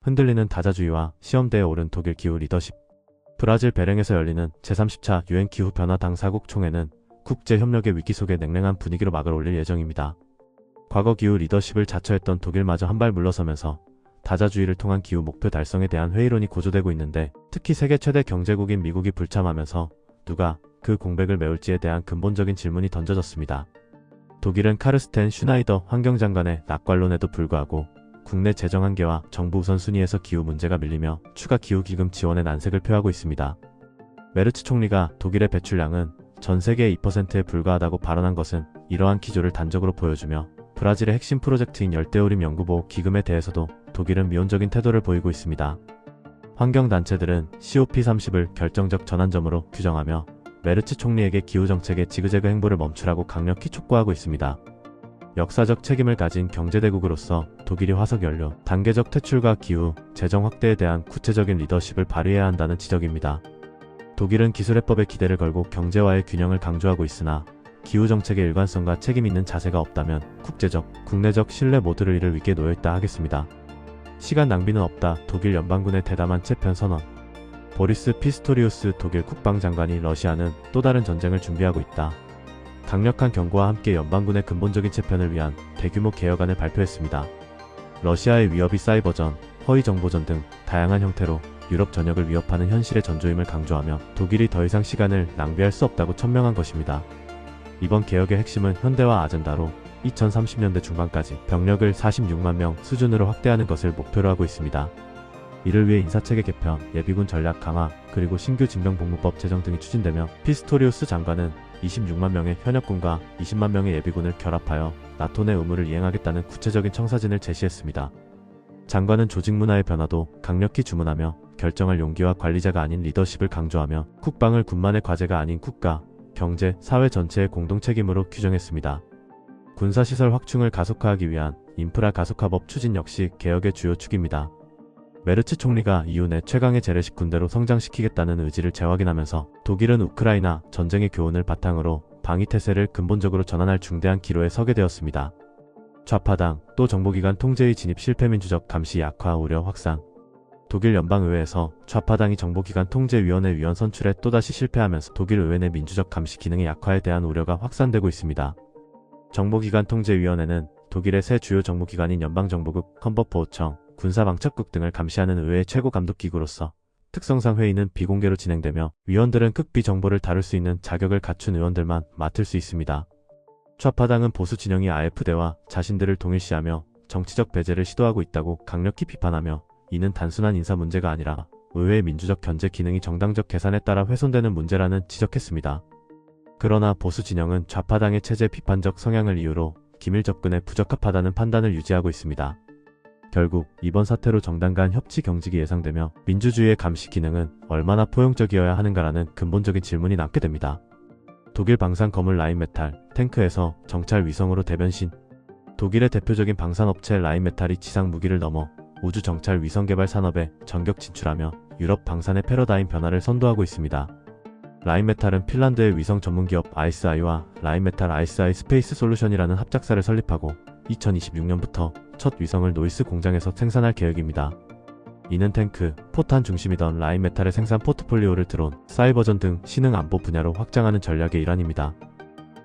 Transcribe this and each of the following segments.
흔들리는 다자주의와 시험대에 오른 독일 기후 리더십. 브라질 베랭에서 열리는 제30차 유엔 기후 변화 당사국 총회는 국제 협력의 위기 속에 냉랭한 분위기로 막을 올릴 예정입니다. 과거 기후 리더십을 자처했던 독일마저 한 발 물러서면서 다자주의를 통한 기후 목표 달성에 대한 회의론이 고조되고 있는데, 특히 세계 최대 경제국인 미국이 불참하면서 누가 그 공백을 메울지에 대한 근본적인 질문이 던져졌습니다. 독일은 카르스텐 슈나이더 환경장관의 낙관론에도 불구하고 국내 재정 한계와 정부 우선순위에서 기후 문제가 밀리며 추가 기후기금 지원의 난색을 표하고 있습니다. 메르츠 총리가 독일의 배출량은 전 세계의 2%에 불과하다고 발언한 것은 이러한 기조를 단적으로 보여주며, 브라질의 핵심 프로젝트인 열대우림 연구보호 기금에 대해서도 독일은 미온적인 태도를 보이고 있습니다. 환경단체들은 COP30을 결정적 전환점으로 규정하며 메르츠 총리에게 기후정책의 지그재그 행보를 멈추라고 강력히 촉구하고 있습니다. 역사적 책임을 가진 경제대국으로서 독일이 화석연료, 단계적 퇴출과 기후, 재정 확대에 대한 구체적인 리더십을 발휘해야 한다는 지적입니다. 독일은 기술해법에 기대를 걸고 경제와의 균형을 강조하고 있으나 기후정책의 일관성과 책임있는 자세가 없다면 국제적, 국내적 신뢰 모두를 잃을 위기에 놓여있다 하겠습니다. 시간 낭비는 없다. 독일 연방군의 대담한 채편 선언. 보리스 피스토리우스 독일 국방장관이 러시아는 또 다른 전쟁을 준비하고 있다. 강력한 경고와 함께 연방군의 근본적인 채편을 위한 대규모 개혁안을 발표했습니다. 러시아의 위협이 사이버전, 허위정보전 등 다양한 형태로 유럽 전역을 위협하는 현실의 전조임을 강조하며 독일이 더 이상 시간을 낭비할 수 없다고 천명한 것입니다. 이번 개혁의 핵심은 현대화 아젠다로 2030년대 중반까지 병력을 46만 명 수준으로 확대하는 것을 목표로 하고 있습니다. 이를 위해 인사체계 개편, 예비군 전략 강화, 그리고 신규 징병복무법 제정 등이 추진되며, 피스토리우스 장관은 26만 명의 현역군과 20만 명의 예비군을 결합하여 나토 내 의무를 이행하겠다는 구체적인 청사진을 제시했습니다. 장관은 조직 문화의 변화도 강력히 주문하며 결정할 용기와 관리자가 아닌 리더십을 강조하며 국방을 군만의 과제가 아닌 국가, 경제, 사회 전체의 공동 책임으로 규정했습니다. 군사시설 확충을 가속화하기 위한 인프라 가속화법 추진 역시 개혁의 주요 축입니다. 메르츠 총리가 이후 내 최강의 재래식 군대로 성장시키겠다는 의지를 재확인하면서 독일은 우크라이나 전쟁의 교훈을 바탕으로 방위태세를 근본적으로 전환할 중대한 기로에 서게 되었습니다. 좌파당, 또 정보기관 통제의 진입 실패, 민주적 감시 약화 우려 확산. 독일 연방의회에서 좌파당이 정보기관 통제위원회 위원 선출에 또다시 실패하면서 독일 의회 내 민주적 감시 기능의 약화에 대한 우려가 확산되고 있습니다. 정보기관 통제위원회는 독일의 새 주요 정보기관인 연방정보국, 헌법보호청, 군사방첩국 등을 감시하는 의회의 최고 감독기구로서 특성상 회의는 비공개로 진행되며 위원들은 극비 정보를 다룰 수 있는 자격을 갖춘 의원들만 맡을 수 있습니다. 좌파당은 보수 진영이 AfD와 자신들을 동일시하며 정치적 배제를 시도하고 있다고 강력히 비판하며, 이는 단순한 인사 문제가 아니라 의회의 민주적 견제 기능이 정당적 계산에 따라 훼손되는 문제라는 지적했습니다. 그러나 보수 진영은 좌파당의 체제 비판적 성향을 이유로 기밀 접근에 부적합하다는 판단을 유지하고 있습니다. 결국 이번 사태로 정당 간 협치 경직이 예상되며 민주주의의 감시 기능은 얼마나 포용적이어야 하는가라는 근본적인 질문이 남게 됩니다. 독일 방산 거물 라인메탈, 탱크에서 정찰 위성으로 대변신. 독일의 대표적인 방산업체 라인메탈이 지상 무기를 넘어 우주 정찰 위성 개발 산업에 전격 진출하며 유럽 방산의 패러다임 변화를 선도하고 있습니다. 라인메탈은 핀란드의 위성 전문기업 ICEYE와 라인메탈 ICEYE 스페이스 솔루션이라는 합작사를 설립하고 2026년부터 첫 위성을 노이스 공장에서 생산할 계획입니다. 이는 탱크, 포탄 중심이던 라인메탈의 생산 포트폴리오를 드론, 사이버전 등 신흥 안보 분야로 확장하는 전략의 일환입니다.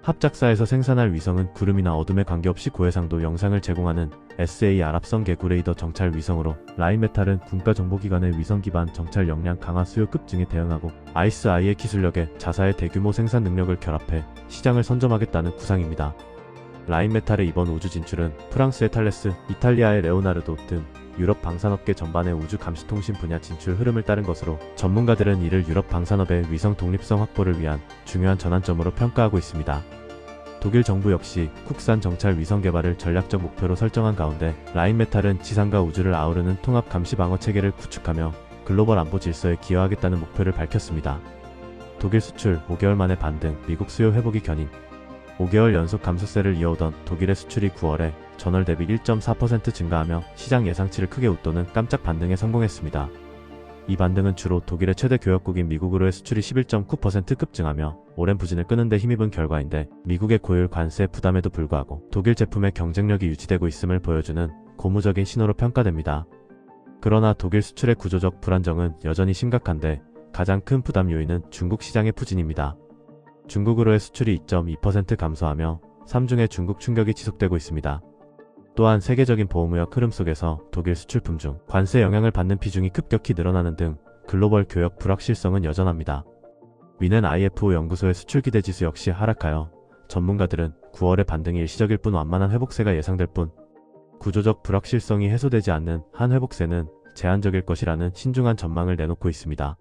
합작사에서 생산할 위성은 구름이나 어둠에 관계없이 고해상도 영상을 제공하는 SA 아랍성 개구레이더 정찰 위성으로, 라인메탈은 군가정보기관의 위성 기반 정찰 역량 강화 수요 급증에 대응하고 ICEYE의 기술력에 자사의 대규모 생산 능력을 결합해 시장을 선점하겠다는 구상입니다. 라인메탈의 이번 우주 진출은 프랑스의 탈레스, 이탈리아의 레오나르도 등 유럽 방산업계 전반의 우주 감시통신 분야 진출 흐름을 따른 것으로, 전문가들은 이를 유럽 방산업의 위성 독립성 확보를 위한 중요한 전환점으로 평가하고 있습니다. 독일 정부 역시 국산 정찰 위성 개발을 전략적 목표로 설정한 가운데, 라인메탈은 지상과 우주를 아우르는 통합 감시 방어 체계를 구축하며 글로벌 안보 질서에 기여하겠다는 목표를 밝혔습니다. 독일 수출 5개월 만에 반등, 미국 수요 회복이 견인. 5개월 연속 감소세를 이어오던 독일의 수출이 9월에 전월 대비 1.4% 증가하며 시장 예상치를 크게 웃도는 깜짝 반등에 성공했습니다. 이 반등은 주로 독일의 최대 교역국인 미국으로의 수출이 11.9% 급증하며 오랜 부진을 끄는 데 힘입은 결과인데, 미국의 고율 관세 부담에도 불구하고 독일 제품의 경쟁력이 유지되고 있음을 보여주는 고무적인 신호로 평가됩니다. 그러나 독일 수출의 구조적 불안정은 여전히 심각한데 가장 큰 부담 요인은 중국 시장의 부진입니다. 중국으로의 수출이 2.2% 감소하며 3중의 중국 충격이 지속되고 있습니다. 또한 세계적인 보호무역 흐름 속에서 독일 수출품 중 관세 영향을 받는 비중이 급격히 늘어나는 등 글로벌 교역 불확실성은 여전합니다. 미넨 IFO 연구소의 수출 기대 지수 역시 하락하여 전문가들은 9월의 반등이 일시적일 뿐 완만한 회복세가 예상될 뿐 구조적 불확실성이 해소되지 않는 한 회복세는 제한적일 것이라는 신중한 전망을 내놓고 있습니다.